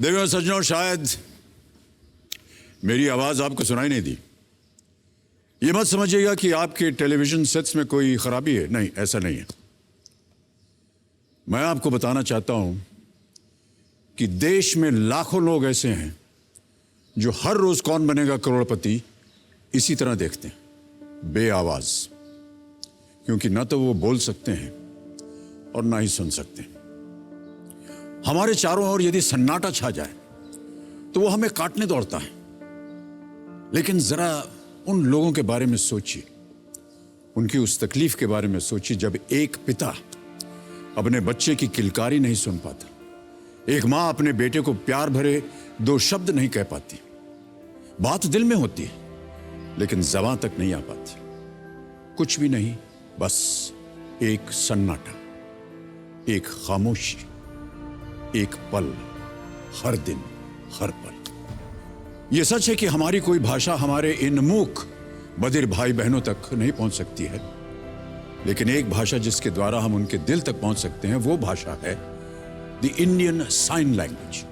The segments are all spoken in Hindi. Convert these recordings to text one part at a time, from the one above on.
देवियों सज्जनों, शायद मेरी आवाज आपको सुनाई नहीं दी। ये मत समझिएगा कि आपके टेलीविजन सेट्स में कोई खराबी है, नहीं, ऐसा नहीं है। मैं आपको बताना चाहता हूं कि देश में लाखों लोग ऐसे हैं जो हर रोज कौन बनेगा करोड़पति इसी तरह देखते हैं, बेआवाज, क्योंकि ना तो वो बोल सकते हैं और ना ही सुन सकते हैं। हमारे चारों ओर यदि सन्नाटा छा जाए तो वो हमें काटने दौड़ता है। लेकिन जरा उन लोगों के बारे में सोचिए, उनकी उस तकलीफ के बारे में सोचिए जब एक पिता अपने बच्चे की किलकारी नहीं सुन पाता, एक मां अपने बेटे को प्यार भरे दो शब्द नहीं कह पाती। बात दिल में होती है लेकिन ज़बान तक नहीं आ पाती। कुछ भी नहीं, बस एक सन्नाटा, एक खामोशी, एक पल, हर दिन, हर पल। यह सच है कि हमारी कोई भाषा हमारे इन मूक बधिर भाई बहनों तक नहीं पहुंच सकती है, लेकिन एक भाषा जिसके द्वारा हम उनके दिल तक पहुंच सकते हैं, वो भाषा है द इंडियन साइन लैंग्वेज।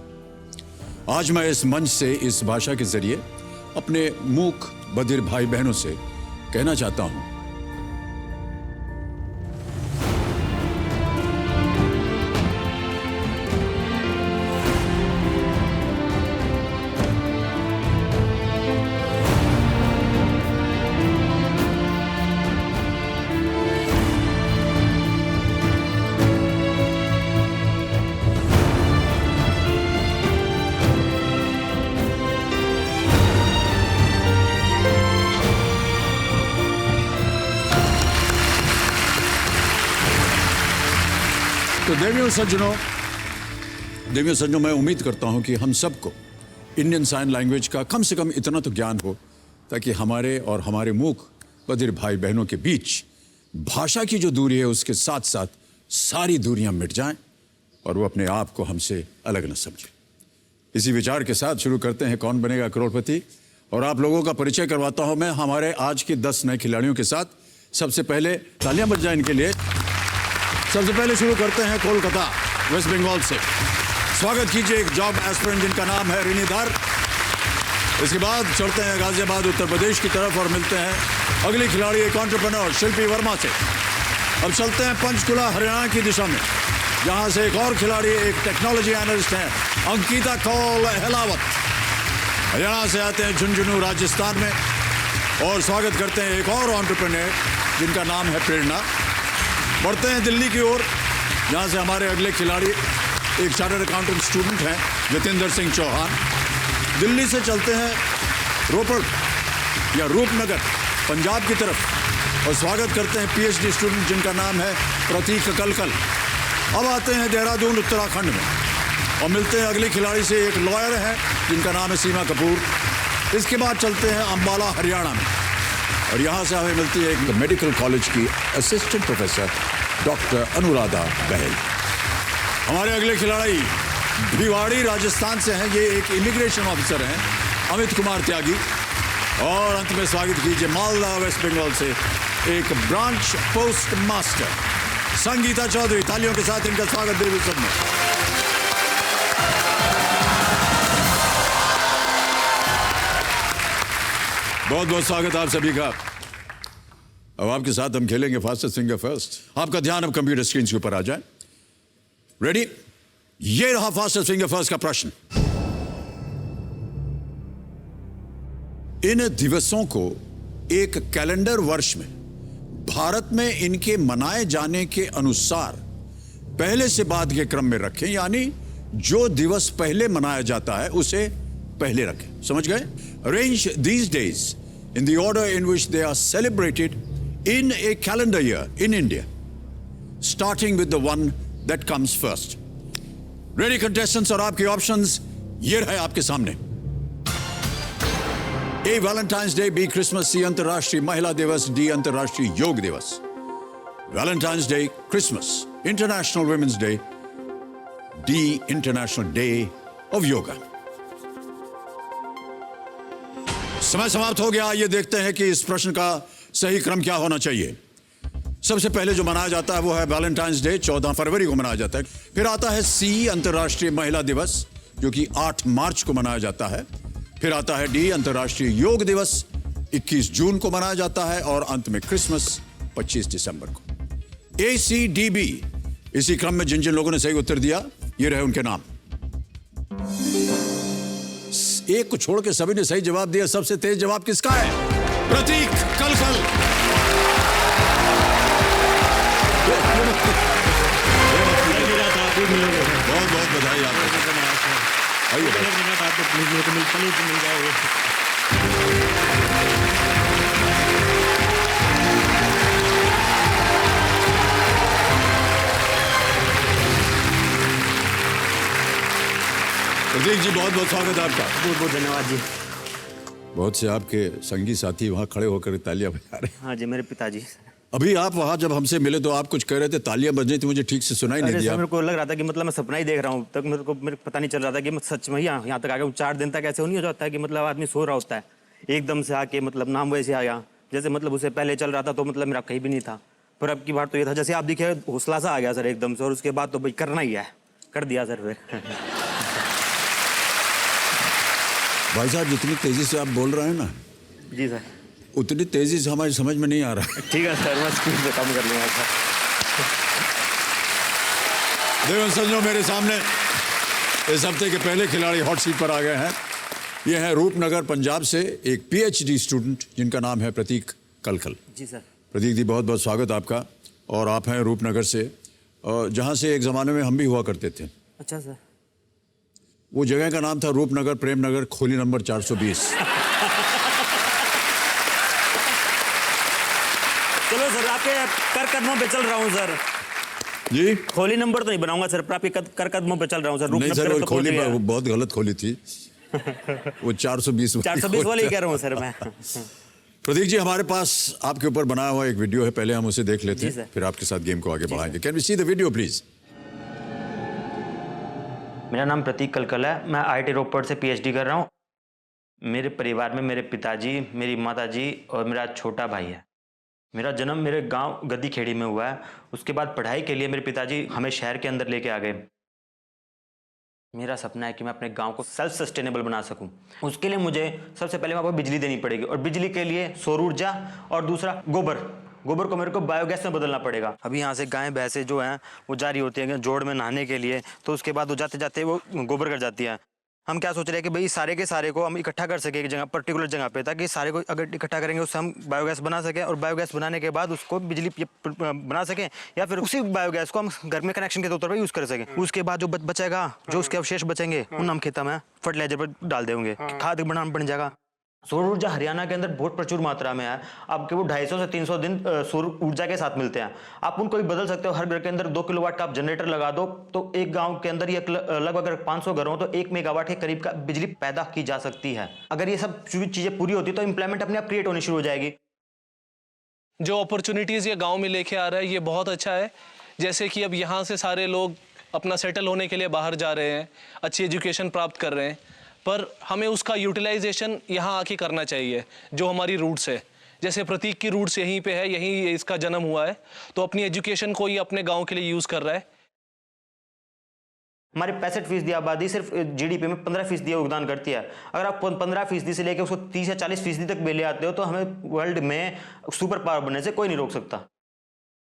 आज मैं इस मंच से इस भाषा के जरिए अपने मूक बधिर भाई बहनों से कहना चाहता हूं, तो देवियों सज्जनों, मैं उम्मीद करता हूं कि हम सबको इंडियन साइन लैंग्वेज का कम से कम इतना तो ज्ञान हो ताकि हमारे और हमारे मूक बधिर भाई बहनों के बीच भाषा की जो दूरी है उसके साथ साथ सारी दूरियां मिट जाएं और वो अपने आप को हमसे अलग न समझे। इसी विचार के साथ शुरू करते हैं कौन बनेगा करोड़पति। और आप लोगों का परिचय करवाता हूं मैं हमारे आज के 10 नए खिलाड़ियों के साथ। सबसे पहले तालियां बज जाएं इनके लिए। सबसे पहले शुरू करते हैं कोलकाता, वेस्ट बंगाल से। स्वागत कीजिए एक जॉब एस्पिरेंट जिनका नाम है रिनीधर। इसके बाद चलते हैं गाजियाबाद उत्तर प्रदेश की तरफ और मिलते हैं अगली खिलाड़ी एक एंटरप्रेन्योर शिल्पी वर्मा से। अब चलते हैं पंचकुला हरियाणा की दिशा में, जहां से एक और खिलाड़ी एक टेक्नोलॉजी एनालिस्ट हैं अंकिता कौल अहलावत। हरियाणा से आते हैं झुंझुनू राजस्थान में और स्वागत करते हैं एक और एंटरप्रेन्योर जिनका नाम है प्रेरणा। बढ़ते हैं दिल्ली की ओर, जहां से हमारे अगले खिलाड़ी एक चार्टर्ड अकाउंटेंट स्टूडेंट हैं जितेंद्र सिंह चौहान। दिल्ली से चलते हैं रोपड़ या रूपनगर पंजाब की तरफ और स्वागत करते हैं पीएचडी स्टूडेंट जिनका नाम है प्रतीक कलकल। अब आते हैं देहरादून उत्तराखंड में और मिलते हैं अगले खिलाड़ी से एक लॉयर है जिनका नाम है सीमा कपूर। इसके बाद चलते हैं अंबाला हरियाणा में और यहाँ से हमें मिलती है एक मेडिकल कॉलेज की असिस्टेंट प्रोफेसर डॉक्टर अनुराधा बहल। हमारे अगले खिलाड़ी भिवाड़ी राजस्थान से हैं, ये एक इमिग्रेशन ऑफिसर हैं अमित कुमार त्यागी। और अंत में स्वागत कीजिए मालदा वेस्ट बंगाल से एक branch post master Sangeeta Chaudhary. तालियों के साथ इनका स्वागत देवी सब में। बहुत बहुत स्वागत आप सभी का। अब आपके साथ हम खेलेंगे फास्टेस्ट फिंगर फर्स्ट। आपका ध्यान अब कंप्यूटर स्क्रीन के ऊपर आ जाए। रेडी? ये रहा फास्टेस्ट फिंगर फर्स्ट का प्रश्न। इन दिवसों को एक कैलेंडर वर्ष में भारत में इनके मनाए जाने के अनुसार पहले से बाद के क्रम में रखें, यानी जो दिवस पहले मनाया जाता है उसे पहले रखें। समझ गए? Arrange these days in the order in which they are celebrated in a calendar year in India, starting with the one that comes first. Ready contestants? और आपके ऑप्शंस ये रहे आपके सामने। A. Valentine's Day, B. Christmas, C. अंतर्राष्ट्रीय महिला दिवस, D. अंतर्राष्ट्रीय योग दिवस। Valentine's Day, Christmas, International Women's Day, D. International Day of Yoga। समय समाप्त हो गया। ये देखते हैं कि इस प्रश्न का सही क्रम क्या होना चाहिए। सबसे पहले जो मनाया जाता है वो है वैलेंटाइंस डे, 14 फरवरी को मनाया जाता है। फिर आता है सी, अंतर्राष्ट्रीय महिला दिवस, जो कि 8 मार्च को मनाया जाता है। फिर आता है डी, अंतर्राष्ट्रीय योग दिवस 21 जून को मनाया जाता है। और अंत में क्रिसमस 25 दिसंबर को। ACDB, इसी क्रम में जिन जिन लोगों ने सही उत्तर दिया, ये रहे उनके नाम। एक को छोड़ के सभी ने सही जवाब दिया। सबसे तेज जवाब किसका है? प्रतीक कलकल। बहुत बहुत बधाई आपको। प्रतीक जी, बहुत बहुत स्वागत है आपका। बहुत बहुत धन्यवाद जी। बहुत से आपके संगी साथी वहाँ खड़े होकर तालियां बजा रहे हैं। हाँ जी, मेरे पिताजी। अभी आप वहाँ जब हमसे मिले तो आप कुछ कह रहे थे, तालियां बज रही थी, मुझे ठीक से सुनाई नहीं दिया। मेरे को लग रहा था कि मतलब मैं सपना ही देख रहा हूँ। तक मेरे पता नहीं चल रहा था कि मैं सच में यहाँ तक आ गया। 4 दिन तक ऐसे नहीं हो जाता है कि मतलब आदमी सो रहा होता है, एकदम से आके मतलब नाम वैसे आ गया जैसे मतलब उसे पहले चल रहा था तो मतलब मेरा कहीं भी नहीं था। पर अब की बार तो ये था जैसे आप दिखे, हौसला सा आ गया सर एकदम से। और उसके बाद तो भाई करना ही है, कर दिया सर फिर। भाई साहब, जितनी तेजी से आप बोल रहे हैं ना जी सर, उतनी तेजी से हमारी समझ में नहीं आ रहा है। ठीक है सर, मैं स्पीड पे कम कर लूँगा सर। देवन संजो, मेरे सामने इस हफ्ते के पहले खिलाड़ी हॉट सीट पर आ गए हैं। ये है रूपनगर पंजाब से एक PhD स्टूडेंट जिनका नाम है प्रतीक कलकल। जी सर। प्रतीक जी, बहुत बहुत स्वागत आपका। और आप हैं रूपनगर से, जहाँ से एक ज़माने में हम भी हुआ करते थे। अच्छा सर। वो जगह का नाम था रूपनगर प्रेमनगर, खोली नंबर 420। चलो सर, आपके कर कदमों पे चल रहा हूँ सर। जी, खोली नंबर तो नहीं बनाऊंगा सर, पर आपके कर कदमों पे चल रहा हूँ सर। नहीं सर, वो तो खोली वो बहुत गलत खोली थी। वो 420 वाली कह रहा हूँ सर मैं। प्रतीक जी, हमारे पास आपके ऊपर बनाया हुआ एक वीडियो है, पहले हम उसे देख लेते हैं, सर। फिर आपके साथ गेम को आगे बढ़ाएंगे। Can we see the video please? मेरा नाम प्रतीक कलकल है, मैं IIT रोपड़ से PhD कर रहा हूँ। मेरे परिवार में मेरे पिताजी, मेरी माताजी और मेरा छोटा भाई है। मेरा जन्म मेरे गांव गद्दी खेड़ी में हुआ है। उसके बाद पढ़ाई के लिए मेरे पिताजी हमें शहर के अंदर लेके आ गए। मेरा सपना है कि मैं अपने गांव को सेल्फ सस्टेनेबल बना सकूं। उसके लिए मुझे सबसे पहले वहाँ पर बिजली देनी पड़ेगी, और बिजली के लिए सौर ऊर्जा, और दूसरा गोबर को मेरे को बायोगैस में बदलना पड़ेगा। अभी यहाँ से गायें भैंसें जो हैं वो जा रही होती हैं जोड़ में नहाने के लिए, तो उसके बाद वो जाते जाते वो गोबर कर जाती है। हम क्या सोच रहे हैं कि भाई सारे के सारे को हम इकट्ठा कर सके एक जगह, पर्टिकुलर जगह पे, ताकि सारे को अगर इकट्ठा करेंगे उससे हम बायोगैस बना सकें, और बायोगैस बनाने के बाद उसको बिजली बना सकें, या फिर उसी बायोगैस को हम घर में कनेक्शन के तौर पर यूज़ कर सकें। उसके बाद जो बचेगा, जो उसके अवशेष बचेंगे, उन हम खेतों में फर्टिलाइजर पर डाल देंगे, खाद बनाना बन जाएगा। सौर ऊर्जा हरियाणा के अंदर बहुत प्रचुर मात्रा में है। आपके वो 250 से 300 दिन सौर ऊर्जा के साथ मिलते हैं। आप उनको भी बदल सकते हो। हर घर के अंदर 2 किलोवाट का आप जनरेटर लगा दो, तो एक गांव के अंदर ये लगभग अगर 500 घर हो तो 1 मेगावाट के करीब का बिजली पैदा की जा सकती है। अगर ये सब चीजें पूरी होती तो एम्प्लॉयमेंट अपने आप क्रिएट होनी शुरू हो जाएगी। जो अपॉर्चुनिटीज़ ये गांव में लेके आ रहा है ये बहुत अच्छा है। जैसे कि अब यहाँ से सारे लोग अपना सेटल होने के लिए बाहर जा रहे हैं, अच्छी एजुकेशन प्राप्त कर रहे हैं, पर हमें उसका यूटिलाइजेशन यहाँ आके करना चाहिए। जो हमारी रूट्स है, जैसे प्रतीक की रूट्स यहीं पे है, यहीं इसका जन्म हुआ है, तो अपनी एजुकेशन को ये अपने गांव के लिए यूज़ कर रहा है। हमारी 65% आबादी सिर्फ GDP में 15% योगदान करती है। अगर आप 15% से लेकर उसको 30 या 40% तक भी ले आते हो तो हमें वर्ल्ड में सुपर पावर बनने से कोई नहीं रोक सकता।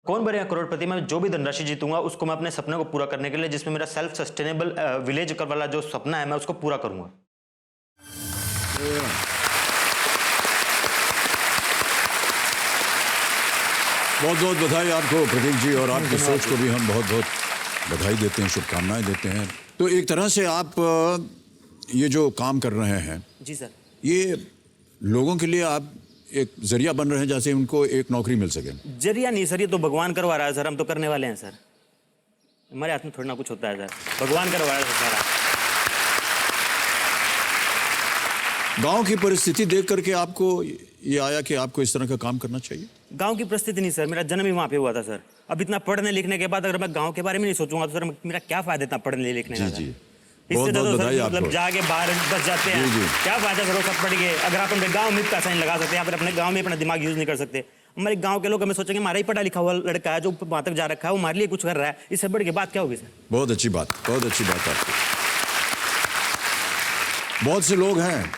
कौन बनेगा करोड़पति? मैं जो भी धनराशि जीतूंगा उसको मैं अपने सपने को पूरा करने के लिए, जिसमें मेरा सेल्फ सस्टेनेबल विलेज वाला जो सपना है, मैं उसको पूरा करूंगा। बहुत बहुत बधाई आपको प्रतीक जी, और आपकी सोच को भी हम बहुत बहुत बधाई देते हैं, शुभकामनाएं देते हैं। तो एक तरह से आप ये जो काम कर रहे हैं, जी सर, ये लोगों के लिए आप एक जरिया बन रहे हैं, जैसे उनको एक नौकरी मिल सके। जरिया नहीं सर, ये तो भगवान करवा रहा है सर, हम तो करने वाले हैं सर। हमारे हाथ में थोड़ा ना कुछ होता है सर, भगवान करवा रहा है सारा। गांव की परिस्थिति देख करके आपको ये आया कि आपको इस तरह का काम करना चाहिए? गांव की परिस्थिति नहीं सर, मेरा जन्म ही वहाँ पे हुआ था सर। अब इतना पढ़ने लिखने के बाद अगर मैं गांव के बारे में नहीं सोचूंगा तो सर मेरा क्या फायदा इतना पढ़ने लिखने का? जी, इससे तो मतलब जाके बाहर बस जाते हैं, क्या फायदा सर वो सब पढ़ के, अगर आप अपने गांव में का साइन लगा सकते हैं, या फिर अपने गांव में अपना दिमाग यूज नहीं कर सकते। हमारे गांव के लोग हमें सोचेंगे हमारा ही पढ़ा लिखा हुआ लड़का है जो वहां तक जा रखा है, वो हमारे लिए कुछ कर रहा है, इससे बढ़ के बात क्या होगी सर? बहुत अच्छी बात, बहुत अच्छी बात आपकी। बहुत से लोग हैं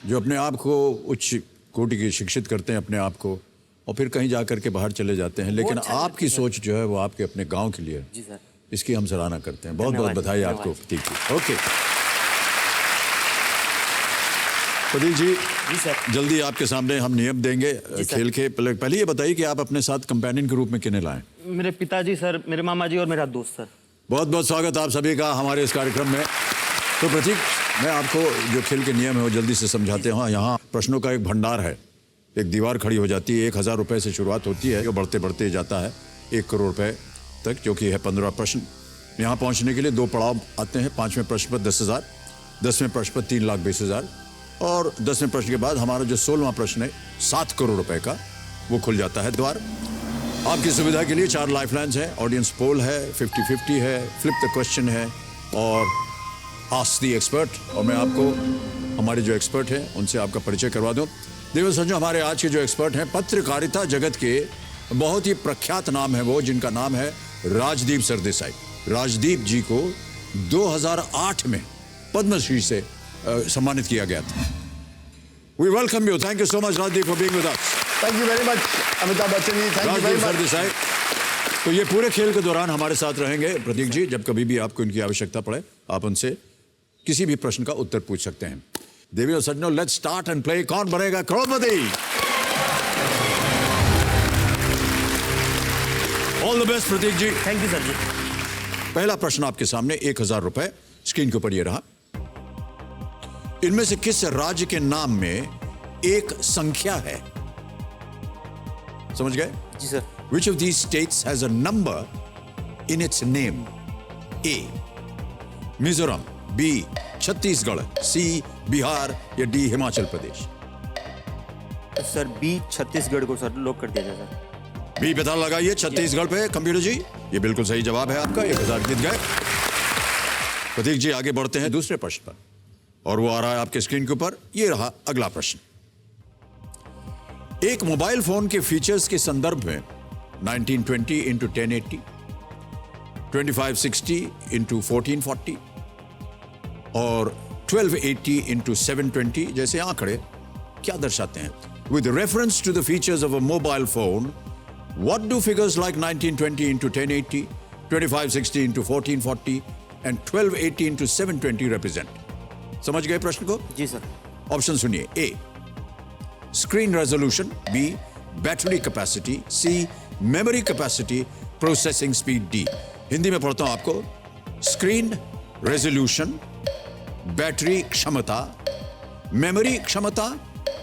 जो अपने आप को उच्च कोटि की शिक्षित करते हैं अपने आप को, और फिर कहीं जा कर के बाहर चले जाते हैं, लेकिन आपकी सोच जो है वो आपके अपने गांव के लिए, जी सर। इसकी हम सराहना करते हैं। बहुत बहुत धन्यवाद, बधाई धन्यवाद। आपको प्रतीक जी। ओके प्रतीक जी, जी सर। जल्दी आपके सामने हम नियम देंगे खेल के। पहले ये बताइए कि आप अपने साथ कंपेनियन के रूप में किन्हें लाएं? मेरे पिताजी सर, मेरे मामा जी और मेरा दोस्त सर। बहुत बहुत स्वागत आप सभी का हमारे इस कार्यक्रम में। तो प्रतीक, मैं आपको जो खेल के नियम है वो जल्दी से समझाते हैं। यहाँ प्रश्नों का एक भंडार है, एक दीवार खड़ी हो जाती है। 1000 रुपए से शुरुआत होती है, जो बढ़ते बढ़ते जाता है 1 करोड़ रुपए तक, जो कि है 15 प्रश्न। यहाँ पहुँचने के लिए 2 पड़ाव आते हैं। 5वें प्रश्न पर 10,000, 10वें प्रश्न पर 3,20,000 और 10वें प्रश्न के बाद हमारा जो 16वां प्रश्न है 7 करोड़ रुपए का, वो खुल जाता है द्वार। आपकी सुविधा के लिए 4 लाइफलाइंस है, ऑडियंस पोल है, 50-50 है, फ्लिप द क्वेश्चन है और आस्क द एक्सपर्ट। और मैं आपको हमारे जो एक्सपर्ट हैं उनसे आपका परिचय करवा दूं। देखो संजो, हमारे आज के जो एक्सपर्ट हैं पत्रकारिता जगत के बहुत ही प्रख्यात नाम है वो, जिनका नाम है राजदीप सरदेसाई। राजदीप जी को 2008 में पद्मश्री से सम्मानित किया गया था। We welcome you, thank you so much Rajdeep for being with us. Thank you very much Amitabh Bachchan ji, thank you very Rajdeep much. Sardesai तो ये पूरे खेल के दौरान हमारे साथ रहेंगे। प्रतीक जी, जब कभी भी आपको इनकी आवश्यकता पड़े आप उनसे किसी भी प्रश्न का उत्तर पूछ सकते हैं। देवी और सज्जनों, लेट्स स्टार्ट एंड प्ले कौन बनेगा करोड़पति। All the best Prateek ji. Thank you sir ji. पहला प्रश्न आपके सामने, 1000 रुपए स्क्रीन के ऊपर ये रहा। इनमें से किस राज्य के नाम में एक संख्या है? समझ गए? जी sir. Which of these states has a number in its name? A. Mizoram, B. Chhattisgarh, C. Bihar या D. Himachal Pradesh? Sir B Chhattisgarh को सर लॉक कर दिया जाए सर। B पता लगाइए छत्तीसगढ़ पे कंप्यूटर जी। ये बिल्कुल सही जवाब है आपका, 1000 जीत गए। प्रतीक जी आगे बढ़ते हैं दूसरे प्रश्न पर, और वो आ रहा है आपके स्क्रीन के ऊपर। ये रहा अगला प्रश्न। एक मोबाइल फोन के फीचर्स के संदर्भ में 1920 into 1080, 2560 into 1440 और 1280 into 720 जैसे आंकड़े क्या दर्शाते हैं? With reference to the features of a mobile phone, what do figures like 1920 into 1080, 2560 into 1440 and 1280 into 720 represent? समझ गए प्रश्न को? जी सर। ऑप्शन सुनिए। A screen resolution, B battery capacity, C memory capacity, processing speed, D. Hindi में पढ़ता हूं आपको। स्क्रीन रेजोल्यूशन, बैटरी क्षमता, मेमोरी क्षमता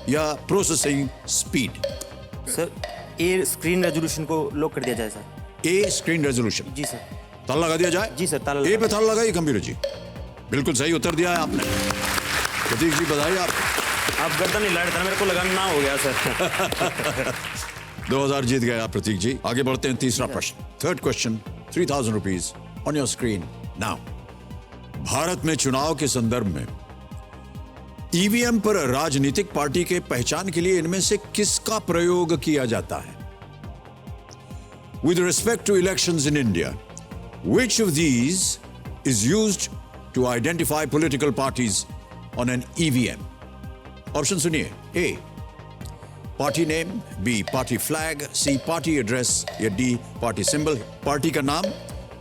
या processing speed? Sir A screen resolution को लॉक कर दिया जाए सर। A screen resolution. जी सर। ताला लगा दिया जाए? जी सर, ताला ए पे ताला लगाइए कंप्यूटर जी। बिल्कुल सही उत्तर दिया है आपने। प्रतीक जी बधाई आपको। आप गर्दन नहीं लाए थे, मेरे को लगाना हो गया सर। 2000 जीत गए आप प्रतीक जी। आगे बढ़ते हैं तीसरा प्रश्न। Third question, 3000 rupees on your screen now. Bharat में चुनाव के संदर्भ में ईवीएम पर राजनीतिक पार्टी के पहचान के लिए इनमें से किसका प्रयोग किया जाता है? With respect to elections in India, which of these is used to identify political parties on an EVM? Option सुनिए। A party name, B party flag, C party address या डी पार्टी सिंबल। पार्टी का नाम,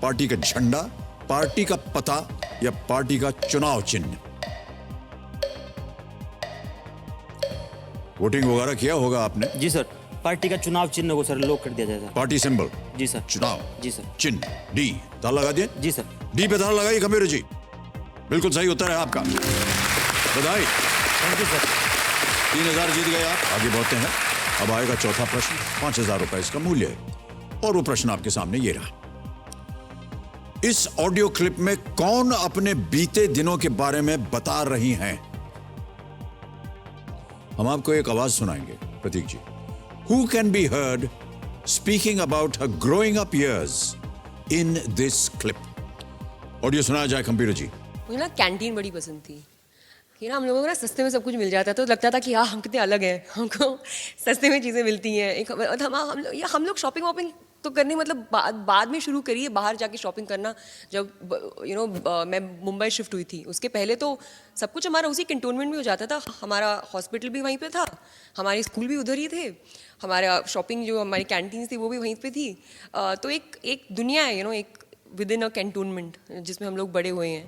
पार्टी का झंडा, पार्टी का पता या पार्टी का चुनाव चिन्ह? वोटिंग वगैरह किया होगा आपने। जी सर। पार्टी का चुनाव चिन्ह को सर लॉक कर दिया जाए सर। पार्टी सिंबल, जी सर। चुनाव जी सर। चिन्ह, डी। ताला लगा दिए? जी सर। डी पे ताला लगाइए कंप्यूटर जी। बिल्कुल सही उत्तर है आपका, बधाई। Thank you sir. 3000 जीत गए आप। आगे बढ़ते हैं। अब आएगा चौथा प्रश्न, 5000 रुपए इसका मूल्य है। और वो प्रश्न आपके सामने ये रहा। इस ऑडियो क्लिप में कौन अपने बीते दिनों के बारे में बता रही हैं? हम आपको एक आवाज सुनाएंगे प्रतीक जी। Who can be heard speaking about her growing up years in this clip? Audio सुनाया जाए कंप्यूटर जी। मुझे ना कैंटीन बड़ी पसंद थी कि ना हम लोगों को ना सस्ते में सब कुछ मिल जाता है, तो लगता था कि हम कितने अलग हैं, हमको सस्ते में चीज़ें मिलती हैं। हम लोग शॉपिंग वॉपिंग तो करने मतलब बाद में शुरू करी है बाहर जाके शॉपिंग करना। जब मैं मुंबई शिफ्ट हुई थी, उसके पहले तो सब कुछ हमारा उसी कैंटोनमेंट में हो जाता था। हमारा हॉस्पिटल भी वहीं पे था, हमारे स्कूल भी उधर ही थे, हमारा शॉपिंग जो हमारी कैंटीन थी वो भी वहीं पे थी। तो एक दुनिया है एक विद इन अ कैंटोनमेंट जिसमें हम लोग बड़े हुए हैं।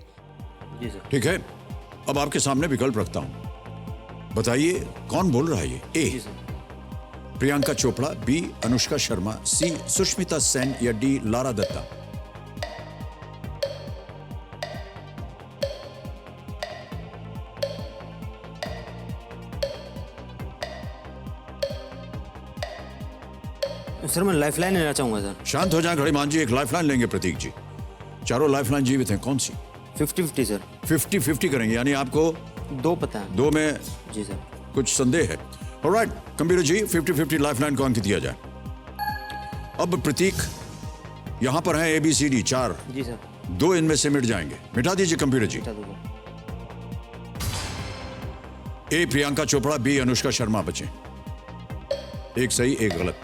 जी सर। ठीक है, अब आपके सामने विकल्प रखता हूं, बताइए कौन बोल रहा है ये? जी ए सर। प्रियंका चोपड़ा, बी अनुष्का शर्मा, सी सुष्मिता सेन या डी लारा दत्ता? सर मैं लाइफलाइन लेना चाहूँगा सर। शांत हो जाए घड़ीमान जी, एक लाइफलाइन लेंगे प्रतीक जी। चारों लाइफलाइन जीवित हैं, कौन सी? 50-50 सर। 50-50 करेंगे, यानी आपको दो पता है। दो में जी सर। कुछ संदेह है। ऑलराइट कंप्यूटर जी, 50-50 लाइफलाइन को अंक दिया जाए। अब प्रतीक यहां पर है ABCD 4, जी सर। दो इनमें से मिट जाएंगे, मिटा दीजिए कंप्यूटर जी। बता दो सर। ए प्रियंका चोपड़ा, बी अनुष्का शर्मा बचे। एक सही एक गलत।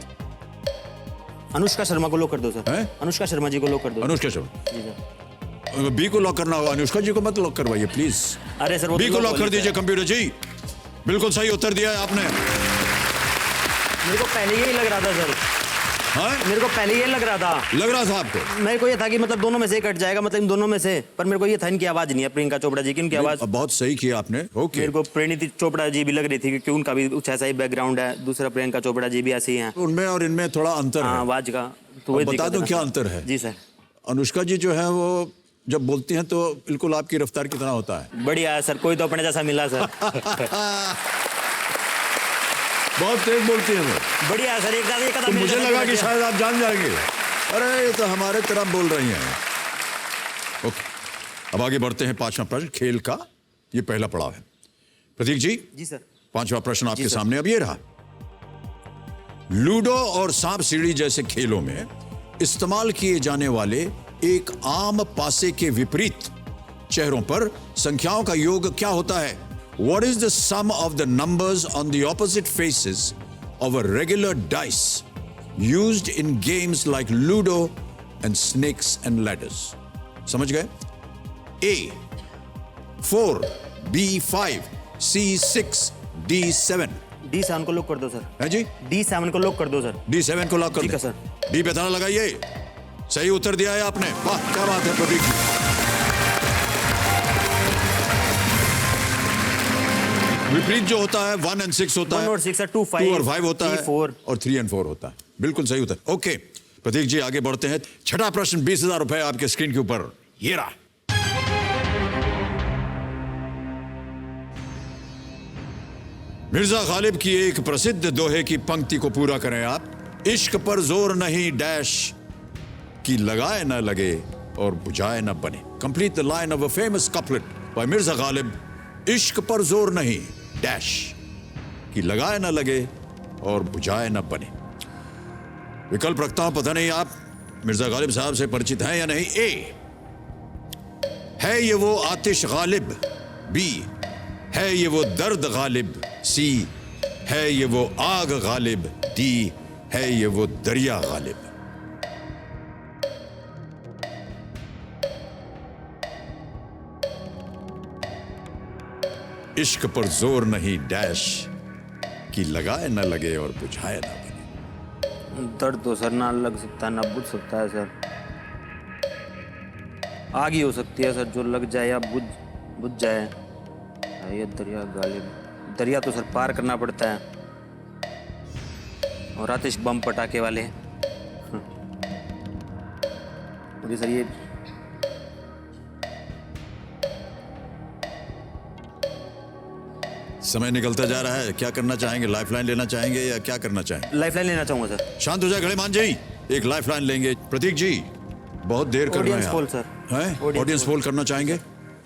अनुष्का शर्मा को लॉक कर दो सर। हैं? अनुष्का शर्मा जी को लॉक कर दो। अनुष्का शर्मा, जी सर। बी को लॉक करना होगा, अनुष्का जी को मत लॉक करवाइए प्लीज। अरे सर वो बी तो को lock लॉक कर बोली दीजिए सर। कंप्यूटर जी। बिल्कुल सही उत्तर दिया है आपने। मेरे को पहले यही लग रहा था सर। हाँ, मेरे को पहले ये लग रहा था। लग रहा था आपको? मेरे को ये था कि मतलब दोनों में से कट जाएगा, मतलब इन दोनों में से, पर मेरे को ये था इनकी आवाज नहीं है प्रियंका चोपड़ा जी की, इनकी आवाज। अब बहुत सही किया आपने। ओके, मेरे को परिणीति चोपड़ा जी भी लग रही थी क्योंकि उनका भी कुछ ऐसा ही बैकग्राउंड है। दूसरा प्रियंका चोपड़ा जी भी ऐसी हैं। उनमें और इनमें थोड़ा अंतर हाँ है। आवाज का तो अब वही बता दिक्कत दूं ना क्या सर। अंतर है? जी सर। अनुष्का जी जो है वो जब बोलती हैं तो बिल्कुल आपकी रफ्तार की तरह होता है। बढ़िया है सर, कोई तो अपने जैसा मिला सर। बहुत तेज बोलती हैं वो। बढ़िया है सर, एक दादा एक तो मुझे लगा कि शायद आप जान जाएंगे। अरे ये तो हमारे तरफ बोल रही हैं। ओके, अब आगे बढ़ते हैं। पांचवा प्रश्न खेल का, ये पहला पड़ाव है। प्रतीक जी, जी सर। पांचवा प्रश्न आपके सर। सामने अब ये रहा। लूडो और सांप सीढ़ी जैसे खेलों में इस्तेमाल किए जाने वाले एक आम पासे के विपरीत चेहरों पर संख्याओं का योग क्या होता है? What is the sum of the numbers on the opposite faces of a regular dice used in games like Ludo and Snakes and Ladders? समझ गए? A 4, B 5, C 6, D 7। D7 को लॉक कर दो सर। है जी? D7 को लॉक कर दो सर। D7 को लॉक कर ठीक दें। है सर। डी पे ताला लगाइए। सही उत्तर दिया है आपने, वाह क्या बात है प्रतीक जी। विपरीत जो होता है 1 and 6 होता 1 है, और 6 है, 2, 5 2 और 5 होता 3, है, 4। और 3 and 4 होता है। बिल्कुल सही उत्तर। ओके प्रतीक जी, आगे बढ़ते हैं। छठा प्रश्न, 20,000 रुपए आपके स्क्रीन के ऊपर, ये रहा। मिर्जा गालिब की एक प्रसिद्ध दोहे की पंक्ति को पूरा करें आप। इश्क पर जोर नहीं डैश कि लगाए न लगे और बुझाए न बने। Complete the line of a famous couplet by Mirza Ghalib. इश्क पर जोर नहीं डैश कि लगाए न लगे और बुझाए न बने। विकल्प रखता हूं, पता नहीं आप मिर्जा गालिब साहब से परिचित हैं या नहीं। ए है ये वो आतिश गालिब, बी है ये वो दर्द गालिब, सी है ये वो आग गालिब, डी है ये वो दरिया गालिब। इश्क पर जोर नहीं डैश कि लगाए न लगे और बुझाए न बने। दर्द तो सर ना लग सकता है ना बुझ सकता है सर। आग ही हो सकती है सर, जो लग जाए या बुझ जाए। ये दरिया गालिब, दरिया तो सर पार करना पड़ता है, और आतिश बम पटाखे वाले। मुझे सर ये समय निकलता जा रहा है, क्या करना चाहेंगे? लाइफलाइन लेना चाहेंगे या क्या करना चाहेंगे? लाइफलाइन लेना चाहूंगा सर। शांत हो जाए घड़ीमान जी, एक लाइफलाइन लेंगे। प्रतीक जी बहुत देर कर रहे ऑडियंस हैं पोल आप। सर। हैं? Audience audience poll. पोल करना चाहेंगे?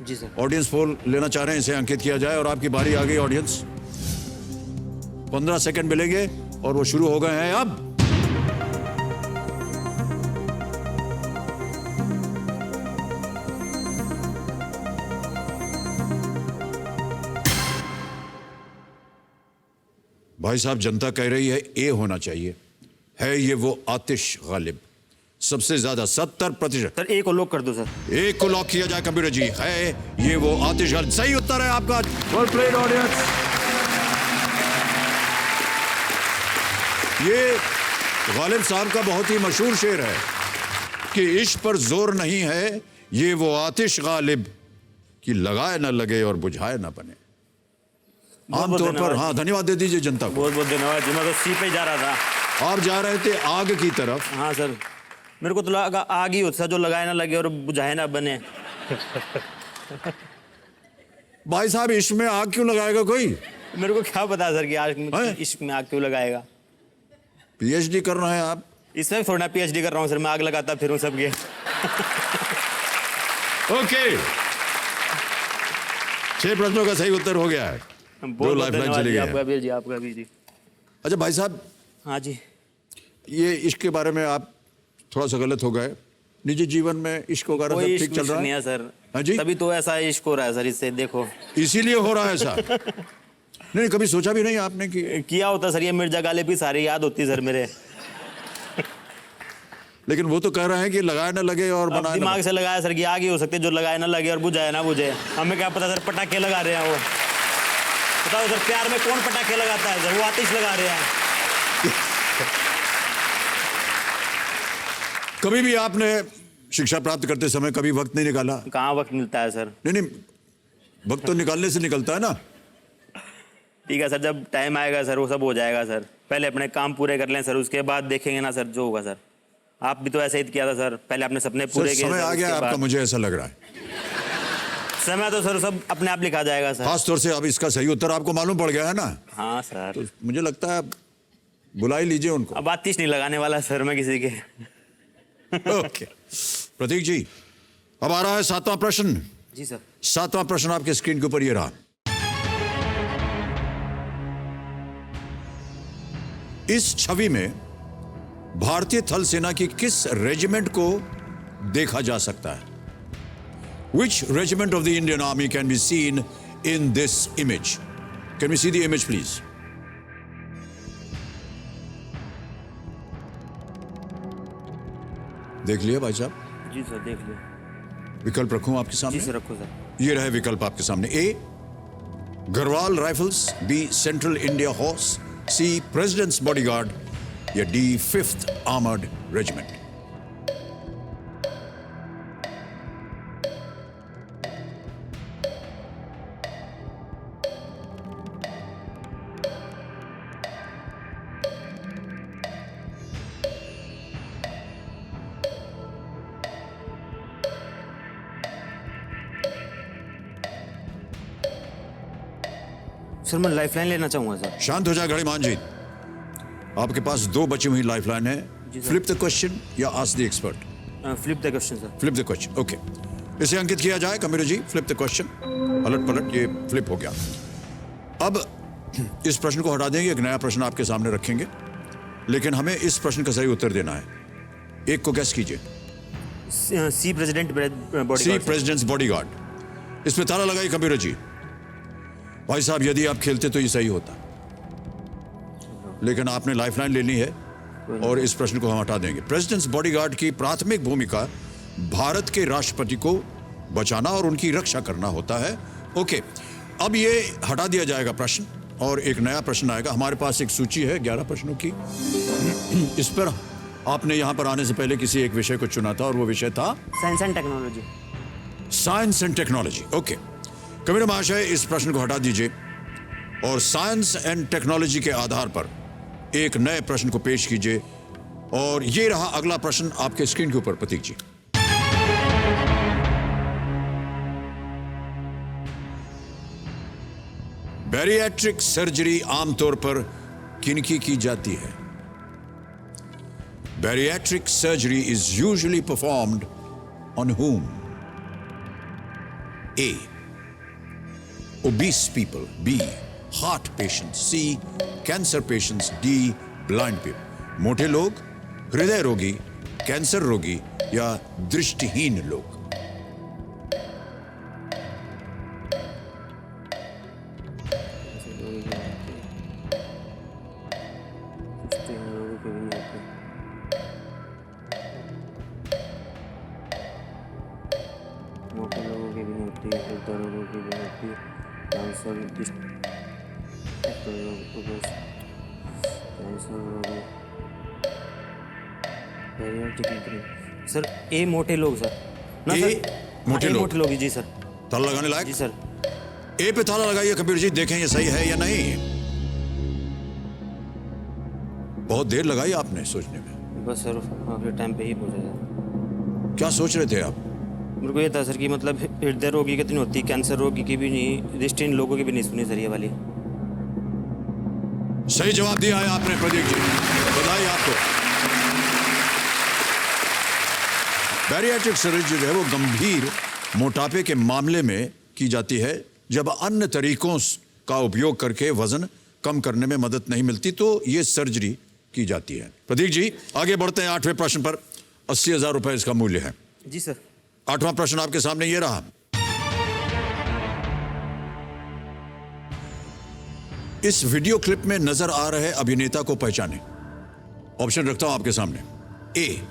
जी सर। ऑडियंस पोल लेना चाह रहे हैं, इसे अंकित किया जाए और आपकी बारी आ गई। ऑडियंस 15 सेकंड मिलेंगे और वो शुरू हो गए हैं अब। भाई साहब जनता कह रही है ए होना चाहिए, है ये वो आतिश गालिब? सबसे ज्यादा 70%। सर एक को लॉक कर दो सर। एक को लॉक किया जाए कंप्यूटर जी। है ये वो आतिश गालिब? सही उत्तर है आपका। Well played audience. ये गालिब साहब का बहुत ही मशहूर शेर है कि इश्क पर जोर नहीं है, ये वो आतिश गालिब कि लगाए ना लगे और बुझाए ना बने। आमतौर पर, हाँ, धन्यवाद दे दीजिए जनता को। बहुत बहुत धन्यवाद जी। मैं तो सी पे जा रहा था। आप जा रहे थे आग की तरफ। हाँ सर, मेरे को तो लगा आग ही होता जो लगाए ना लगे और बुझाए ना बने। भाई साहब, इश्क में आग क्यों लगाएगा कोई? मेरे को क्या पता सर कि हैं? आज इश्क में आग क्यों लगाएगा। पीएचडी कर रहे हैं आप? इसमें थोड़ा पीएचडी कर रहा हूँ सर। मैं आग लगाता फिरूं सबके। ओके, 6 प्रश्नों का सही उत्तर हो गया है। 2 लाइफलाइन चली गई आपका है। भी जी, आपका भी जी। अच्छा भाई साहब, हाँ जी। ये इश्क के बारे में आप थोड़ा सा गलत हो गए। निजी जीवन में इश्क वगैरह सब कोई ठीक चल रहा नहीं है? है सर। हाँ जी, तभी तो ऐसा इश्क हो रहा है सर, इससे देखो। इसीलिए हो रहा है ऐसा? नहीं, कभी सोचा भी नहीं आपने कि किया होता सर, ये मिर्जा गालिब की सारी याद होती सर मेरे। लेकिन वो तो कह रहे हैं कि लगाए ना लगे और अब बनाए ना दिमाग से लगाया सर कि आग ही हो सकती है, जो लगाए ना लगे और बुझाए ना बुझे। हमें क्या पता सर, पटाखे लगा रहे हैं वो। बताओ सर, प्यार में कौन पटाखे लगाता है सर? वो आतिश लगा रहे हैं। कभी भी आपने शिक्षा प्राप्त करते समय कभी वक्त नहीं निकाला? कहाँ वक्त मिलता है सर? नहीं, वक्त तो निकालने से निकलता है ना। ठीक है सर, जब टाइम आएगा सर वो सब हो जाएगा सर। पहले अपने काम पूरे कर लें सर, उसके बाद देखेंगे ना सर जो होगा सर। आप भी तो ऐसे ही किया था सर, पहले अपने सपने पूरे किए। समय आ गया आपका, मुझे ऐसा लग रहा है। समय तो सर सब अपने आप लिखा जाएगा सर। खास तौर से अब इसका सही उत्तर आपको मालूम पड़ गया है ना, हाँ सर। तो मुझे लगता है बुला ही लीजिए उनको। अब आतिश नहीं लगाने वाला सर मैं किसी के। ओके प्रतीक जी, अब आ रहा है 7वां प्रश्न। जी सर। 7वां प्रश्न आपके स्क्रीन के ऊपर ये रहा। इस छवि में भारतीय थल सेना की किस रेजिमेंट को देखा जा सकता है? Which regiment of the Indian Army can be seen in this image? Can we see the image, please? देख लिया भाई साहब? जी सर, देख लिया। विकल्प रखूं आपके सामने? जी सर, रखो सर। ये रहे विकल्प आपके सामने। A Garhwal rifles, B central India horse, C president's bodyguard या D 5th armoured regiment. Sir मैं लाइफलाइन लेना चाहूंगा सर। शांत हो जाए घड़ीमान जी, आपके पास 2 बची हुई लाइफलाइन है। फ्लिप द क्वेश्चन या ask the expert? Flip the question sir. Flip the question, okay. इसे अंकित किया जाए computer ji. Flip the question, अलट पलट, ये फ्लिप हो गया। अब इस प्रश्न को हटा देंगे, एक नया प्रश्न आपके सामने रखेंगे, लेकिन हमें इस प्रश्न का सही उत्तर देना है। एक को गैस कीजिए। सी प्रेसिडेंट बॉडीगार्ड। सी प्रेसिडेंट्स बॉडीगार्ड। इसमें ताला लगाइए कंप्यूटर जी। भाई साहब, यदि आप खेलते तो ये सही होता, लेकिन आपने लाइफलाइन लेनी है और इस प्रश्न को हम हटा देंगे। प्रेसिडेंट्स बॉडीगार्ड की प्राथमिक भूमिका भारत के राष्ट्रपति को बचाना और उनकी रक्षा करना होता है। ओके, अब ये हटा दिया जाएगा प्रश्न और एक नया प्रश्न आएगा। हमारे पास एक सूची है 11 प्रश्नों की। इस पर आपने यहां पर आने से पहले किसी एक विषय को चुना था और वो विषय था science and technology. Science and technology. Okay, Kabir महाशय, इस प्रश्न को हटा दीजिए और साइंस एंड टेक्नोलॉजी के आधार पर एक नए प्रश्न को पेश कीजिए। और ये रहा अगला प्रश्न आपके स्क्रीन के ऊपर प्रतीक जी। बैरिएट्रिक सर्जरी आमतौर पर किनकी की जाती है? Bariatric surgery is usually performed on whom? A, obese people, B, heart patients, C, cancer patients, D, blind people. मोटे लोग, हृदय रोगी, कैंसर रोगी या दृष्टिहीन लोग? सर ए मोटे लोग सर ना ए सर मोटे हाँ, ए लोग। मोटे लोग जी सर ताला लगाने लायक? जी सर ए पे ताला लगाइए कबीर जी, देखें ये सही है या नहीं। बहुत देर लगाई आपने सोचने में। बस सर आखिरी टाइम पे ही पहुंचा सर। क्या सोच रहे थे आप? मेरे को ये था सर कि मतलब हृदय रोगी कितनी होती है, कैंसर रोगी की भी नहीं, दृष्टिहीन लोगों की भी नहीं सुनी सर ये वाली। सही जवाब दिया है आपने प्रदीप जी, बधाई आपको। बैरिएट्रिक सर्जरी जो है वो गंभीर मोटापे के मामले में की जाती है जब अन्य तरीकों का उपयोग करके वजन कम करने में मदद नहीं मिलती, तो ये सर्जरी की जाती है। प्रदीप जी आगे बढ़ते हैं 8वें प्रश्न पर। 80,000 रुपए इसका मूल्य है। जी सर 8वां प्रश्न आपके सामने ये रहा। इस वीडियो क्लिप में नजर आ रहे अभिनेता को पहचाने। ऑप्शन रखता हूं आपके सामने। ए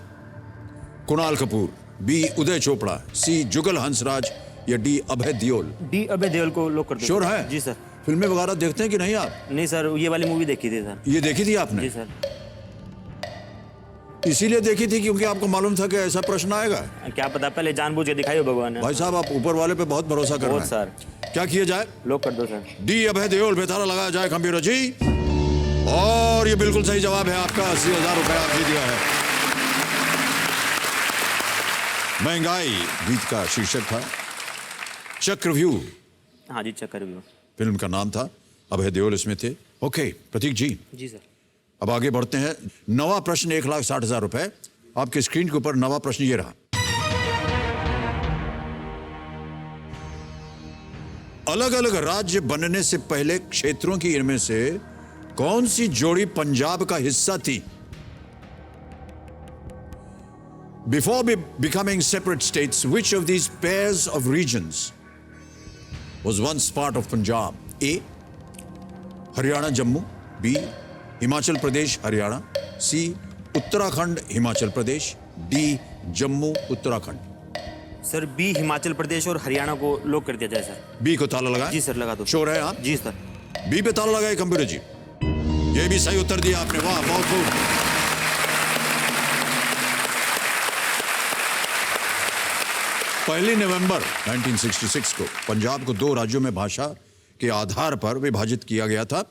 कुणाल कपूर, बी उदय चोपड़ा, सी जुगल हंसराज या डी अभय दियोल। डी अबे देओल को लॉक कर दो। श्योर है? जी सर। फिल्में वगैरह देखते हैं कि नहीं आप? नहीं सर ये वाली मूवी देखी थी सर। ये देखी थी आपने? जी सर। इसीलिए देखी थी क्योंकि आपको मालूम था कि ऐसा प्रश्न आएगा। क्या पता पहले जानबूझ के दिखाई हो भगवान ने। भाई साहब आप ऊपर वाले पे बहुत भरोसा कर रहे हैं। सर क्या किया जाए? लॉक कर दो सर। डी अभय देओल पे ताला लगाया जाए कंप्यूटर जी, और ये बिल्कुल सही जवाब है आपका। 80,000 रुपए आप जीत गया है। महंगाई गीत का शीर्षक था। चक्रव्यूह हाँ जी चक्रव्यूह फिल्म का नाम था। अभय देओल इसमें थे। ओके प्रतीक जी जी सर। अब आगे बढ़ते हैं। 9वां प्रश्न 1,60,000 रुपए आपके स्क्रीन के ऊपर। 9वां प्रश्न ये रहा। अलग अलग राज्य बनने से पहले क्षेत्रों की इनमें से कौन सी जोड़ी पंजाब का हिस्सा थी? Before becoming separate states, which of these pairs of regions was once part of Punjab? A. Haryana Jammu, B. Himachal Pradesh Haryana, C. Uttarakhand Himachal Pradesh, D. Jammu Uttarakhand. Sir B Himachal Pradesh और हरियाणा को लॉक कर दिया जाए सर। B को ताला लगाएं। जी सर लगा दो। श्योर है आप? जी सर। B पे ताला लगाए कंप्यूटर जी। ये भी सही उत्तर दिया आपने, वाह बहुत खूब। पहली नवंबर 1966 को पंजाब को 2 राज्यों में भाषा के आधार पर विभाजित किया गया था।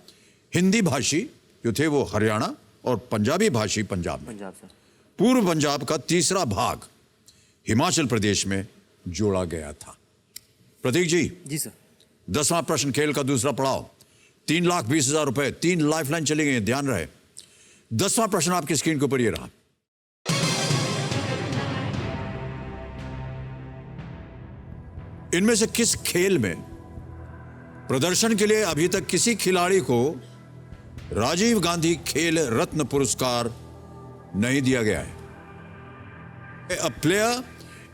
हिंदी भाषी जो थे वो हरियाणा और पंजाबी भाषी पंजाब में। पंजाब सर। पूर्व पंजाब का तीसरा भाग हिमाचल प्रदेश में जोड़ा गया था। प्रतीक जी जी सर। 10वां प्रश्न खेल का दूसरा पड़ाव। 3,20,000 रुपए, 3 लाइफलाइन चली गई, ध्यान रहे। 10वां प्रश्न आपकी स्क्रीन के ऊपर ये रहा। इनमें से किस खेल में प्रदर्शन के लिए अभी तक किसी खिलाड़ी को राजीव गांधी खेल रत्न पुरस्कार नहीं दिया गया है? A player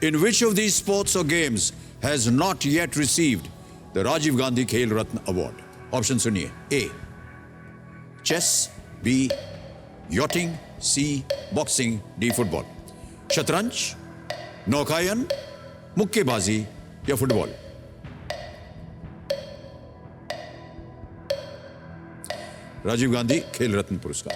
in which of these sports or games has not yet received the Rajiv Gandhi Khel Ratna Award? Option सुनिए। A. Chess, B. Yachting, C. Boxing, D. Football. शतरंज, नौकायन, मुक्केबाजी या फुटबॉल? राजीव गांधी खेल रत्न पुरस्कार।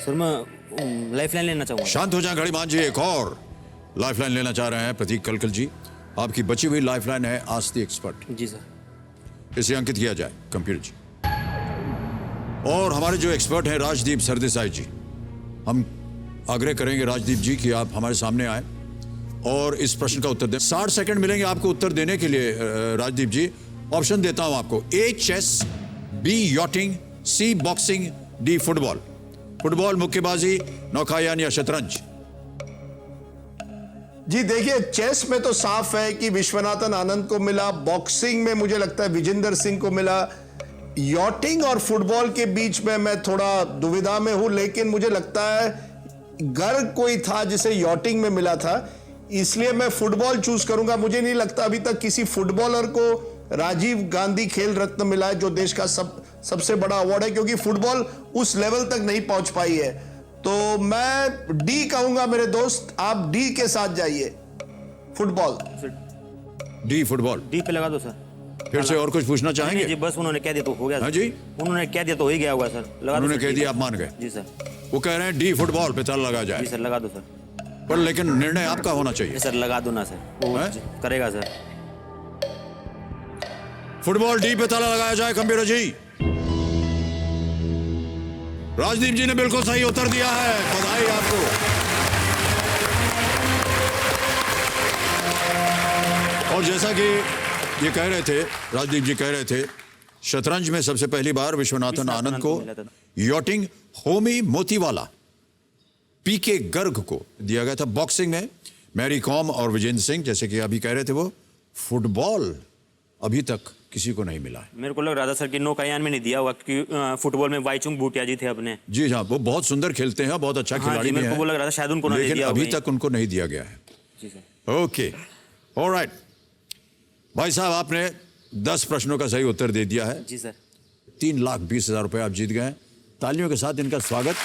सर मैं लाइफलाइन लेना चाहूँगा। शांत हो जाए घड़ी मान जी। एक और लाइफलाइन लेना चाह रहे हैं प्रतीक कलकल जी। आपकी बची हुई लाइफलाइन है आस्क द एक्सपर्ट। जी सर। इसे अंकित किया जाए कंप्यूटर जी। और हमारे जो एक्सपर्ट हैं राजदीप सरदेसाई जी, हम आग्रह करेंगे राजदीप जी कि आप हमारे सामने आए और इस प्रश्न का उत्तर दें। 60 सेकंड मिलेंगे आपको उत्तर देने के लिए। राजदीप जी ऑप्शन देता हूं आपको। A. Chess, B. Yachting, C. Boxing, D. Football. Football, मुक्केबाजी, नौकायान या शतरंज? जी देखिए, चेस में तो साफ है कि विश्वनाथन आनंद को मिला। बॉक्सिंग में मुझे लगता है विजेंदर सिंह को मिला। यॉटिंग और फुटबॉल के बीच में मैं थोड़ा दुविधा में हूं, लेकिन मुझे लगता है गर्ग कोई था जिसे यॉटिंग में मिला था, इसलिए मैं फुटबॉल चूज करूंगा। मुझे नहीं लगता अभी तक किसी फुटबॉलर को राजीव गांधी खेल रत्न मिला है, जो देश का सबसे बड़ा अवार्ड है, क्योंकि फुटबॉल उस लेवल तक नहीं पहुंच पाई है। तो मैं डी कहूंगा मेरे दोस्त, आप डी के साथ जाइए। Football, D football. डी पे लगा दो सर। फिर से और कुछ पूछना चाहेंगे? जी बस उन्होंने कह दिया तो हो गया। हाँ जी, उन्होंने कह दिया तो हो ही गया होगा सर। लगा दो उन्होंने सर, कह डी दिया, पे। आप मान गए। जी सर। वो कह रहे हैं डी फुटबॉल पे ताला लगा जी जाए, सर लगा दो सर। पर लेकिन निर्णय आपका होना चाहिए। जी सर लगा दो ना सर, वो हैं? करेगा सर। फुटबॉल डी पे ताला लगाया जाए। कंप्यूटर जी, राजदीप जी ने बिल्कुल सही उत्तर दिया है, बधाई आपको। और जैसा कि ये कह रहे थे, राजदीप जी कह रहे थे, शतरंज में सबसे पहली बार विश्वनाथन आनंद को मिला था। यॉटिंग होमी मोतीवाला, पीके गर्ग को दिया गया था। बॉक्सिंग में मैरी कॉम और विजेंद्र सिंह, जैसे कि अभी कह रहे थे वो। फुटबॉल अभी तक किसी को नहीं मिला है। मेरे को लग रहा था सर कि नौकायान में नहीं दिया हुआ, क्योंकि फुटबॉल में वाईचुंग भूटिया जी थे अपने। जी हाँ, वो बहुत सुंदर खेलते हैं, बहुत अच्छा हाँ खिलाड़ी जी, भी मेरे को वो लग हैं, रहा था शायद उनको ना दे लेकिन दिया अभी होगा। तक उनको नहीं दिया गया है। जी सर। ओके, ऑलराइट भाई साहब, आपने 10 प्रश्नों का सही उत्तर दे दिया है। जी सर। 3,20,000 रुपए आप जीत गए हैं। तालियों के साथ इनका स्वागत।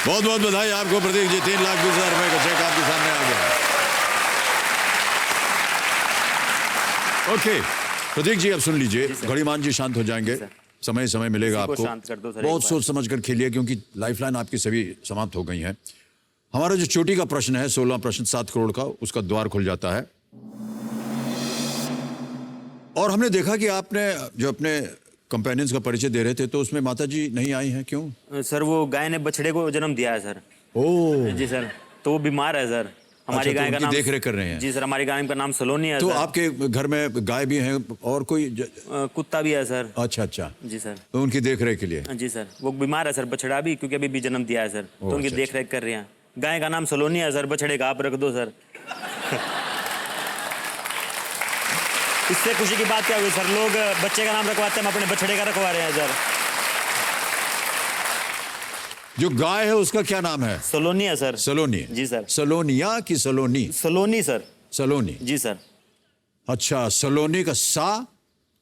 बहुत बहुत बधाई आपको प्रतीक जी, 3,20,000 रुपए का चेक आपके सामने आ गया। ओके प्रतीक जी, अब सुन लीजिए, घड़ीमान जी शांत हो जाएंगे, समय समय मिलेगा इसी को आपको। शांत कर दो सर, बहुत एक सोच समझ कर खेलिए, क्योंकि लाइफलाइन आपकी सभी समाप्त हो गई हैं। हमारा जो चोटी का प्रश्न है, 16 प्रश्न 7 करोड़ का, उसका द्वार खुल जाता है। और हमने देखा कि आपने जो अपने कंपेनियंस का परिचय दे रहे थे, तो उसमें माता जी नहीं आई हैं, क्यों? सर वो गाय ने बछड़े को जन्म दिया है सर। ओह, जी सर, तो वो बीमार है सर। हमारी अच्छा, तो गाय का उनकी नाम देख रेख कर रहे हैं। जी सर, हमारी गाय का नाम सलोनी है तो सर। आपके घर में गाय भी है और कोई कुत्ता भी है सर। अच्छा अच्छा, जी सर। तो उनकी देख रेख के लिए। जी सर, वो बीमार है सर, बछड़ा भी, क्योंकि अभी भी जन्म दिया है सर, तो उनकी अच्छा, देख रेख कर रहे हैं। गाय का नाम सलोनी है सर, बछड़े का आप रख दो सर। इससे खुशी की बात क्या हुई सर, लोग बच्चे का नाम रखवाते हैं, हम अपने बछड़े का रखवा रहे हैं सर। जो गाय है उसका क्या नाम है? सलोनी है सर। सलोनी। जी सर। सलोनिया की सलोनी? सलोनी सर। सलोनी। जी सर। अच्छा, सलोनी का सा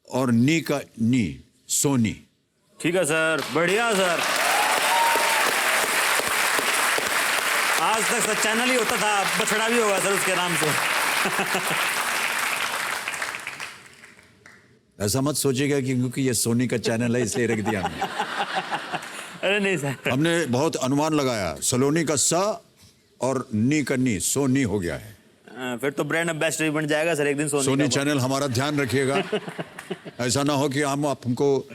और नी का नी, सोनी। ठीक है सर, बढ़िया सर। आज तक सर चैनल ही होता था, बछड़ा भी होगा सर उसके नाम से। ऐसा मत सोचिएगा कि क्योंकि ये सोनी का चैनल है इसलिए रख दिया हमने। अरे नहीं सर, हमने बहुत अनुमान लगाया। सलोनी का सा और नी का नी, सोनी हो गया है। फिर तो ब्रांड एम्बेसडर बन जाएगा सर एक दिन सोनी चैनल। हमारा ध्यान रखिएगा, ऐसा ना हो कि हम हमको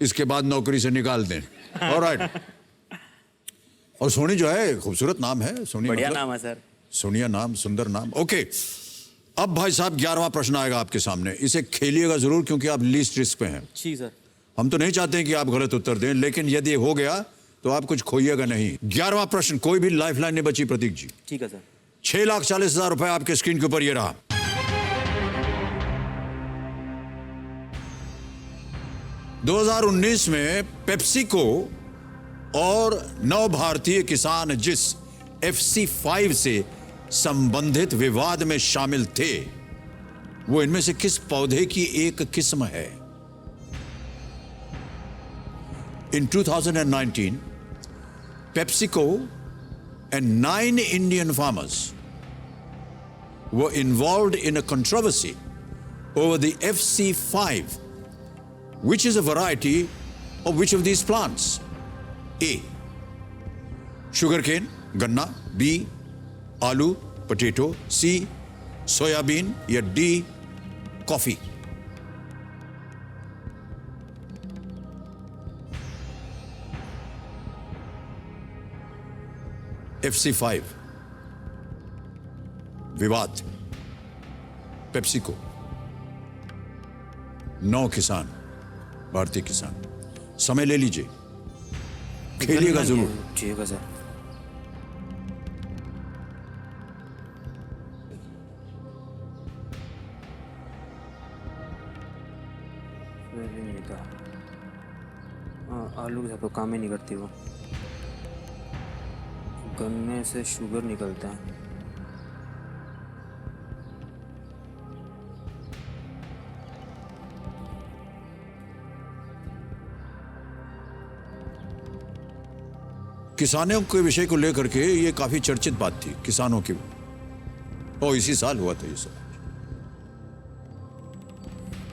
इसके बाद नौकरी से निकाल दें। ऑलराइट। और सोनी जो है खूबसूरत नाम है, सोनी बढ़िया मतलब नाम है सर। सोनिया नाम, सुंदर नाम। ओके, अब भाई साहब 11वां प्रश्न आएगा आपके सामने। इसे खेलिएगा जरूर, क्योंकि आप लीस्ट रिस्क पे हैं। जी सर। हम तो नहीं चाहते हैं कि आप गलत उत्तर दें, लेकिन यदि हो गया तो आप कुछ खोइएगा नहीं। 11वां प्रश्न, कोई भी लाइफलाइन नहीं बची प्रतीक जी। ठीक है सर। 6,40,000 रुपए आपके स्क्रीन के ऊपर ये रहा। (2019) में पेप्सिको और नव भारतीय किसान जिस FC5 से संबंधित विवाद में शामिल थे, वो इनमें से किस पौधे की एक किस्म है? In 2019, PepsiCo and 9 Indian farmers were involved in a controversy over the FC5, which is a variety of which of these plants? A, sugarcane, गन्ना, B, आलू, potato, C, सोयाबीन, या D, कॉफी। FC5 विवाद, पेप्सिको, 9 किसान, भारतीय किसान। समय ले लीजिए, खेलिएगा जरूर। ठीक है सर। आलू के साथ तो काम ही नहीं करती वो। गन्ने से शुगर निकलता है। किसानों के विषय को लेकर के ये काफी चर्चित बात थी किसानों की, और इसी साल हुआ था ये सब।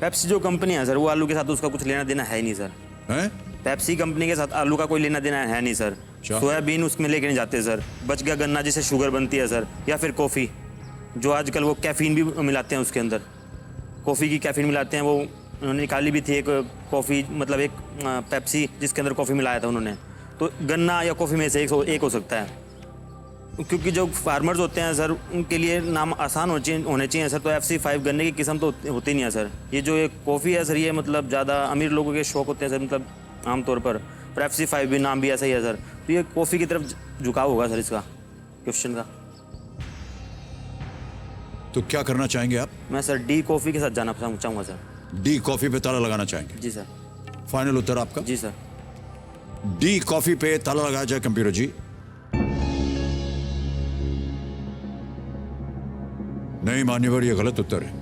पेप्सी जो कंपनी है सर, वो आलू के साथ उसका कुछ लेना देना है ही नहीं सर। हैं? पेप्सी कंपनी के साथ आलू का कोई लेना देना है नहीं सर। अच्छा। सोयाबीन उसमें लेके नहीं जाते सर। बच गया गन्ना जिससे शुगर बनती है सर, या फिर कॉफ़ी, जो आजकल वो कैफीन भी मिलाते हैं उसके अंदर। कॉफ़ी की कैफीन मिलाते हैं, वो उन्होंने निकाली भी थी एक कॉफ़ी, मतलब एक पेप्सी जिसके अंदर कॉफ़ी मिलाया था उन्होंने। तो गन्ना या कॉफ़ी में से एक हो सकता है, क्योंकि जो फार्मर्स होते हैं सर उनके लिए नाम आसान होने चाहिए सर। तो FC5 गन्ने की किस्म तो होती नहीं है सर। ये जो एक कॉफ़ी है सर, ये मतलब ज़्यादा अमीर लोगों के शौक होते हैं सर, मतलब आमतौर पर FC5 भी नाम भी ऐसा ही है सर। तो ये कॉफ़ी की तरफ झुकाव होगा सर इसका क्वेश्चन का। तो क्या करना चाहेंगे आप? मैं सर डी कॉफ़ी के साथ जाना चाहूँगा सर। डी कॉफी पे ताला लगाना चाहेंगे? जी सर। फाइनल उत्तर आपका? जी सर। डी कॉफी पे ताला लगाया जाए कंप्यूटर जी। नहीं मान्यवर, ये गलत उत्तर है।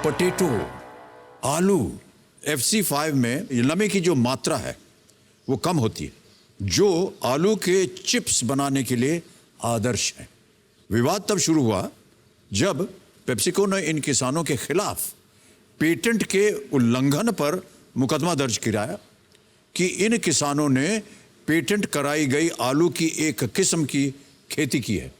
पोटैटो, आलू, FC5 में नमी की जो मात्रा है वो कम होती है, जो आलू के चिप्स बनाने के लिए आदर्श है। विवाद तब शुरू हुआ जब पेप्सिको ने इन किसानों के खिलाफ पेटेंट के उल्लंघन पर मुकदमा दर्ज कराया कि इन किसानों ने पेटेंट कराई गई आलू की एक किस्म की खेती की है।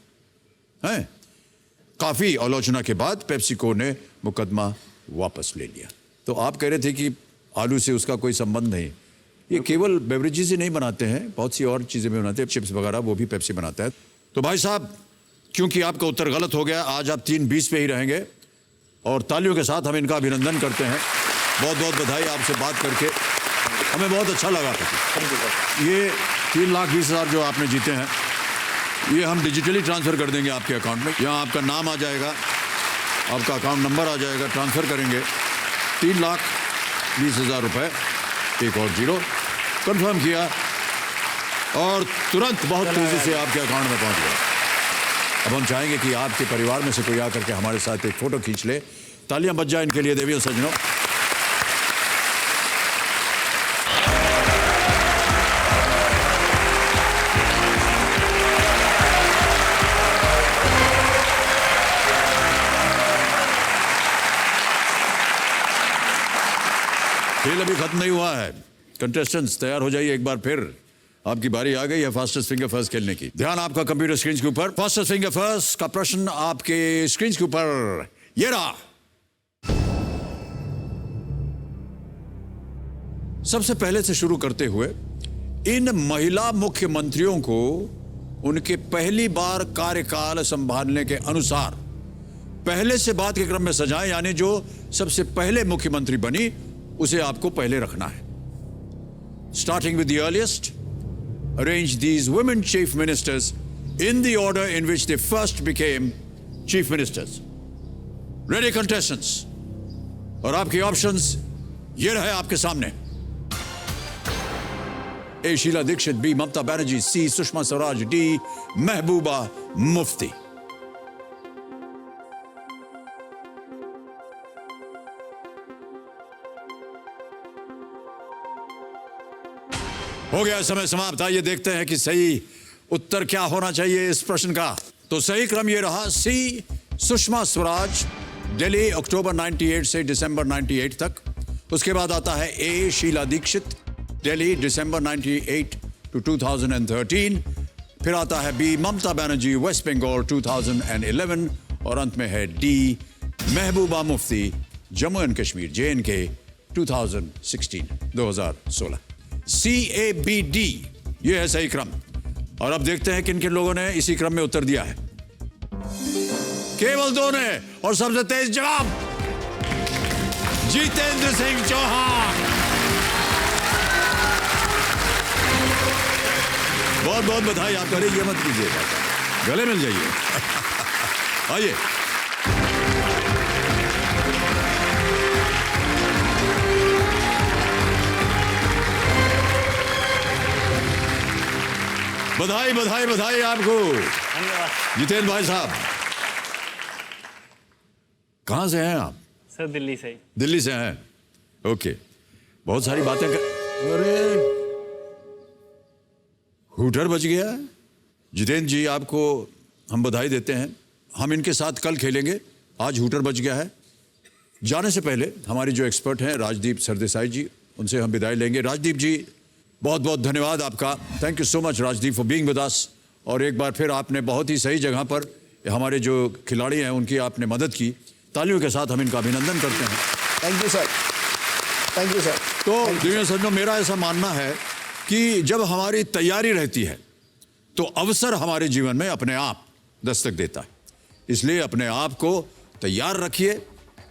काफी आलोचना के बाद पेप्सिको ने मुकदमा वापस ले लिया। तो आप कह रहे थे कि आलू से उसका कोई संबंध नहीं। ये केवल बेवरेजेस ही नहीं बनाते हैं, बहुत सी और चीजें भी बनाते हैं, चिप्स वगैरह, वो भी पेप्सी बनाता है। तो भाई साहब, क्योंकि आपका उत्तर गलत हो गया, आज आप 3-20 पे ही रहेंगे, और तालियों के साथ हम इनका अभिनंदन करते हैं। बहुत बहुत बधाई, आपसे बात करके हमें बहुत अच्छा लगा। ये 3,20,000 जो आपने जीते हैं, ये हम डिजिटली ट्रांसफ़र कर देंगे आपके अकाउंट में। यहाँ आपका नाम आ जाएगा, आपका अकाउंट नंबर आ जाएगा, ट्रांसफ़र करेंगे। 3,20,000 रुपये, एक और जीरो कंफर्म किया, और तुरंत बहुत तेज़ी से आपके अकाउंट में पहुँच गया। अब हम चाहेंगे कि आपके परिवार में से कोई आकर के हमारे साथ एक फ़ोटो खींच ले। तालियां बज जाए इनके लिए देवी और सज्जनों। खेल अभी खत्म नहीं हुआ है। कंटेस्टेंट्स तैयार हो जाइए, एक बार फिर आपकी बारी आ गई है फास्टेस्ट फिंगर फर्स्ट खेलने की। ध्यान आपका कंप्यूटर स्क्रीन के ऊपर। फास्टेस्ट फिंगर फर्स्ट का प्रश्न आपके स्क्रीन के ऊपर ये रहा। सबसे पहले से शुरू करते हुए, इन महिला मुख्यमंत्रियों को उनके पहली बार कार्यकाल संभालने के अनुसार पहले से बाद के क्रम में सजाएं, यानी जो सबसे पहले मुख्यमंत्री बनी उसे आपको पहले रखना है। Starting with the earliest, arrange these women chief ministers in the order in which they first became chief ministers. Ready contestants? और आपके ऑप्शंस ये रहे आपके सामने। ए शीला दीक्षित, बी ममता बनर्जी, सी सुषमा स्वराज, डी महबूबा मुफ्ती। हो गया समय समाप्त। आइए देखते हैं कि सही उत्तर क्या होना चाहिए इस प्रश्न का। तो सही क्रम ये रहा, सी सुषमा स्वराज, दिल्ली अक्टूबर 98 से दिसंबर 98 तक। उसके बाद आता है ए शीला दीक्षित, दिल्ली दिसंबर 98 टू 2013। फिर आता है बी ममता बनर्जी, वेस्ट बंगाल 2011, और अंत में है D Mehbooba Mufti, Jammu and Kashmir JNK 2016। CABD ये है सही क्रम। और अब देखते हैं किन किन लोगों ने इसी क्रम में उत्तर दिया है। केवल दो ने, और सबसे तेज जवाब जितेंद्र सिंह चौहान। बहुत बहुत बधाई आपको। अरे ये मत कीजिएगा, गले मिल जाइए। आइए, बधाई बधाई बधाई आपको जितेंद्र भाई साहब। कहां से हैं आप? सर दिल्ली से ही। दिल्ली से हैं, ओके। बहुत सारी बातें अरे हूटर बज गया। जितेंद्र जी आपको हम बधाई देते हैं। हम इनके साथ कल खेलेंगे, आज हूटर बज गया है। जाने से पहले हमारी जो एक्सपर्ट हैं राजदीप सरदेसाई जी, उनसे हम विदाई लेंगे। राजदीप जी बहुत बहुत धन्यवाद आपका। Thank you so much Rajdeep for being with अस। और एक बार फिर आपने बहुत ही सही जगह पर हमारे जो खिलाड़ी हैं उनकी आपने मदद की। तालियों के साथ हम इनका अभिनंदन करते हैं। Thank you sir, thank you sir. तो दुनिया सज्जनों, मेरा ऐसा मानना है कि जब हमारी तैयारी रहती है तो अवसर हमारे जीवन में अपने आप दस्तक देता है। इसलिए अपने आप को तैयार रखिए,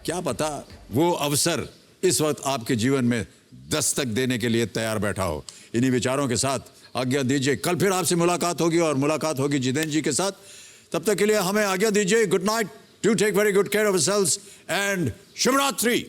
क्या पता वो अवसर इस वक्त आपके जीवन में दस्तक देने के लिए तैयार बैठा हो। इन्हीं विचारों के साथ आज्ञा दीजिए। कल फिर आपसे मुलाकात होगी और मुलाकात होगी जितेंद्र जी के साथ। तब तक के लिए हमें आज्ञा दीजिए। Good night, do take very good care of yourselves and शुभ रात्रि।